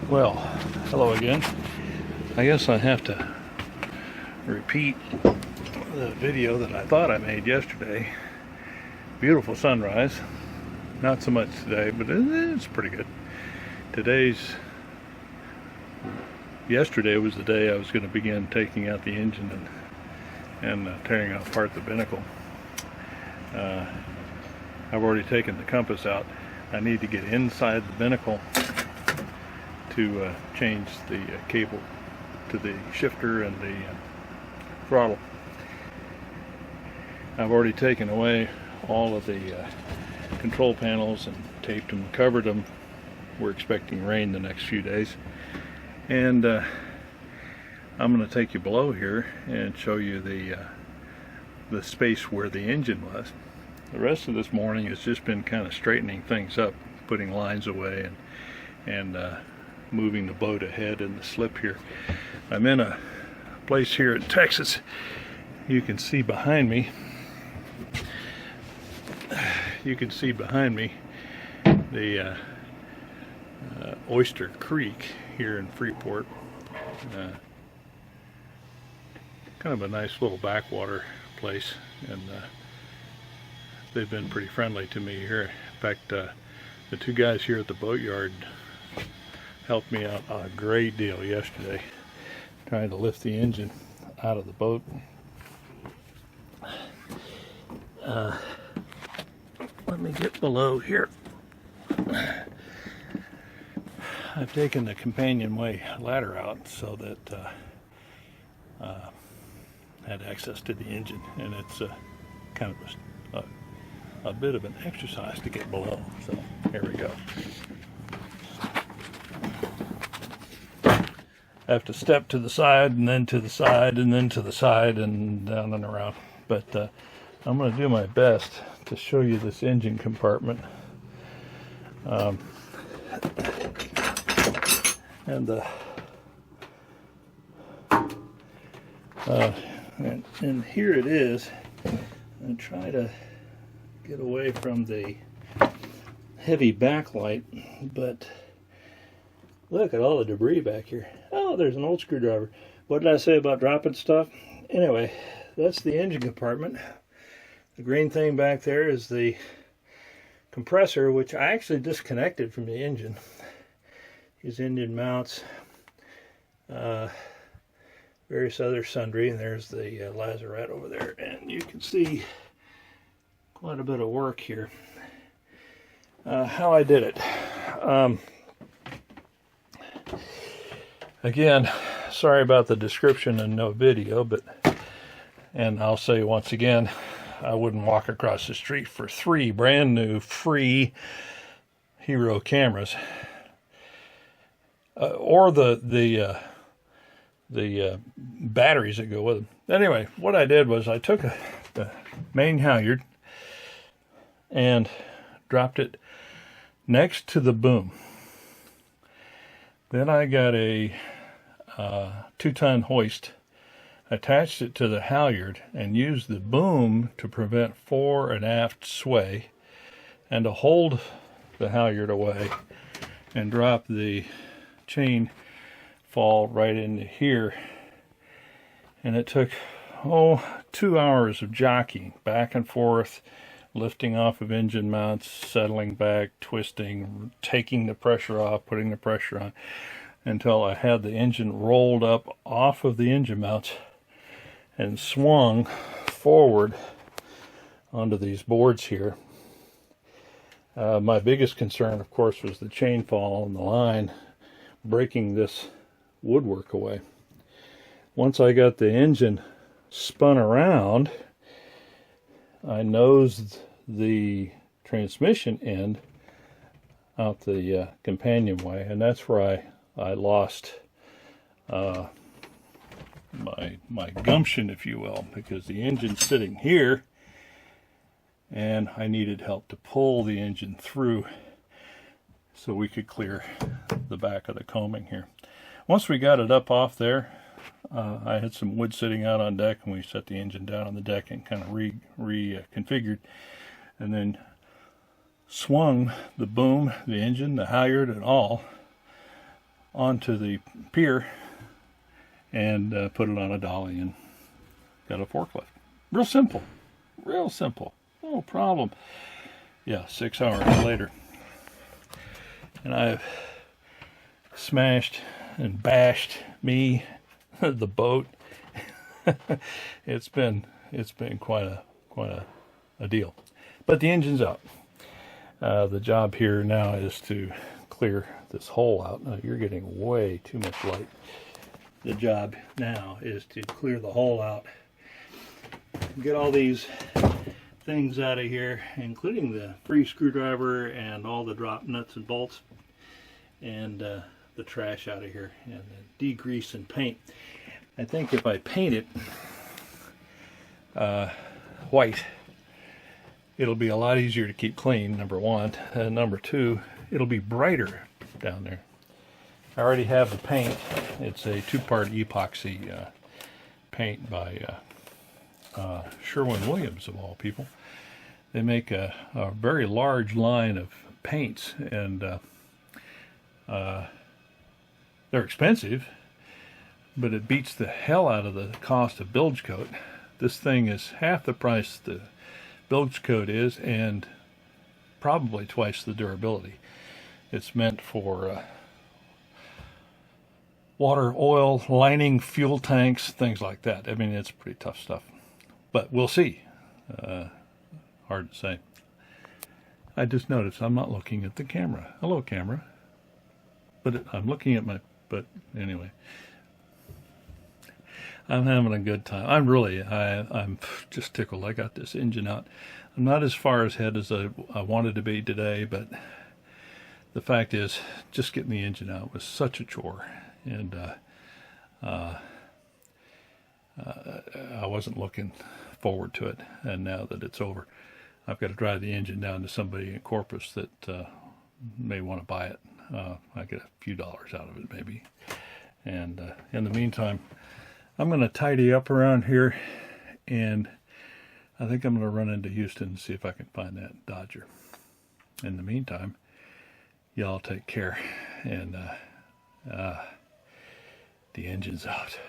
Well, hello again. I guess I have to repeat the video that I thought I made yesterday. Beautiful sunrise. Not so much today, but it's pretty good. Yesterday was the day I was going to begin taking out the engine and tearing apart the binnacle. I've already taken the compass out. I need to get inside the binnacle to change the cable to the shifter and the throttle. I've already taken away all of the control panels and taped them, covered them. We're expecting rain the next few days, and I'm going to take you below here and show you the space where the engine was. The rest of this morning has just been kind of straightening things up, putting lines away and moving the boat ahead in the slip here. I'm in a place here in Texas. You can see behind me. The Oyster Creek here in Freeport. Kind of a nice little backwater place, and they've been pretty friendly to me here. In fact, the two guys here at the boatyard helped me out a great deal yesterday, trying to lift the engine out of the boat. Let me get below here. I've taken the companionway ladder out so that I had access to the engine, and it's kind of a bit of an exercise to get below. So here we go. I have to step to the side and then to the side and then to the side and down and around. But I'm going to do my best to show you this engine compartment. And here it is. And try to get away from the heavy backlight, but look at all the debris back here. Oh, there's an old screwdriver. What did I say about dropping stuff? Anyway, that's the engine compartment. The green thing back there is the compressor, which I actually disconnected from the engine. These engine mounts, various other sundry, and there's the lazarette over there, and you can see quite a bit of work here. How I did it. Again, sorry about the description and no video, and I'll say once again, I wouldn't walk across the street for 3 brand new free Hero cameras, or the batteries that go with them. Anyway, what I did was I took the main halyard and dropped it next to the boom. Then I got a 2-ton hoist, attached it to the halyard, and used the boom to prevent fore and aft sway and to hold the halyard away and drop the chain fall right into here. And it took 2 hours of jockeying back and forth, lifting off of engine mounts, settling back, twisting, taking the pressure off, putting the pressure on, until I had the engine rolled up off of the engine mounts and swung forward onto these boards here. My biggest concern, of course, was the chain fall and the line breaking this woodwork away. Once I got the engine spun around, I nosed the transmission end out the companionway, and that's where I lost my gumption, if you will, because the engine's sitting here, and I needed help to pull the engine through so we could clear the back of the coaming here. Once we got it up off there, I had some wood sitting out on deck, and we set the engine down on the deck and kind of reconfigured, and then swung the boom, the engine, the halyard, and all onto the pier and put it on a dolly and got a forklift. Real simple. Real simple. No problem. Yeah, 6 hours later. And I've smashed and bashed me, the boat. It's been quite a deal. But the engine's out. The job here now is to clear this hole out. Now, you're getting way too much light. The job now is to clear the hole out, get all these things out of here, including the free screwdriver and all the drop nuts and bolts, and the trash out of here, and degrease and paint. I think if I paint it white, it'll be a lot easier to keep clean, number one. And number two, it'll be brighter down there. I already have the paint. It's a 2-part epoxy paint by Sherwin-Williams, of all people. They make a very large line of paints, and they're expensive, but it beats the hell out of the cost of bilge coat. This thing is half the price the bilge coat is, and probably twice the durability. It's meant for water, oil, lining, fuel tanks, things like that. I mean, it's pretty tough stuff. But we'll see. Hard to say. I just noticed I'm not looking at the camera. Hello, camera. But I'm looking at my... But anyway. I'm having a good time. I'm just tickled. I got this engine out. I'm not as far ahead as I wanted to be today, but the fact is, just getting the engine out was such a chore. And I wasn't looking forward to it. And now that it's over, I've got to drive the engine down to somebody in Corpus that may want to buy it. I get a few dollars out of it, maybe. And in the meantime, I'm going to tidy up around here, and I think I'm going to run into Houston and see if I can find that Dodger. In the meantime, y'all take care, and the engine's out.